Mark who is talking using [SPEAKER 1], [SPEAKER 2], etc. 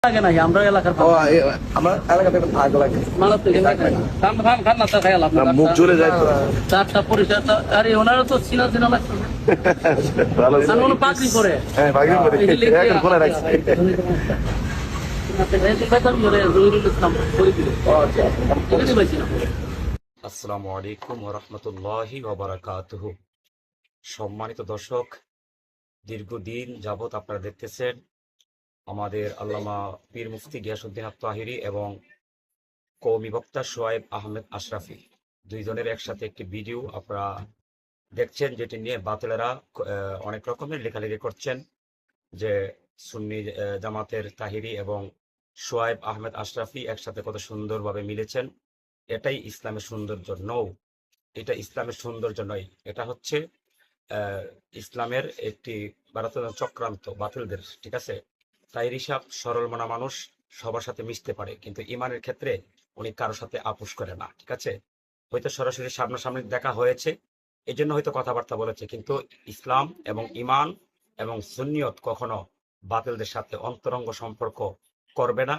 [SPEAKER 1] লাগে নাই আমরা এলাকার
[SPEAKER 2] আমার এলাকাতে আগ লাগে
[SPEAKER 1] খান
[SPEAKER 2] মুখ চলে যায় তো।
[SPEAKER 1] চারটা পরিষ্কার আরে ওনারা তো চিনা চিনা লাগছে
[SPEAKER 2] ভালো
[SPEAKER 1] কোনো পাকড়ি করে
[SPEAKER 2] হ্যাঁ ভাগিন করে এখন খোলা রাখছে
[SPEAKER 3] আসসালামু আলাইকুম ওয়া রাহমাতুল্লাহি ওয়া বারাকাতুহু। সম্মানিত দর্শক, দীর্ঘদিন যাবত আপনারা দেখতেছেন আমাদের আল্লামা পীর মুফতি গিয়াসউদ্দিন আত-তাহিরি এবং কওমি বক্তা শোয়েব আহমেদ আশরাফি দুইজনের একসাথে একটি ভিডিও আপনারা দেখছেন, যেটি নিয়ে বাতিলেরা অনেক রকমের লেখালেখি করছেন যে সুন্নি জামাতের তাহিরি এবং শোয়েব আহমেদ আশরাফি একসাথে কত সুন্দরভাবে মিলেছেন। এটাই ইসলামের সৌন্দর্য নও, এটা ইসলামের সৌন্দর্য নয়, এটা হচ্ছে ইসলামের একটি বারাতন চক্রান্ত বাতিলদের। ঠিক আছে, তাহিরি সাহেব সরল মনা মানুষ, সবার সাথে মিশতে পারে, কিন্তু ইমানের ক্ষেত্রে উনি কারোর সাথে আপোষ করে না। ঠিক আছে, হয়তো সরাসরি সামনাসামনি দেখা হয়েছে, এই জন্য হয়তো কথাবার্তা বলেছে, কিন্তু ইসলাম এবং ইমান এবং সুন্নিয়ত কখনো বাতিলদের সাথে অন্তরঙ্গ সম্পর্ক করবে না,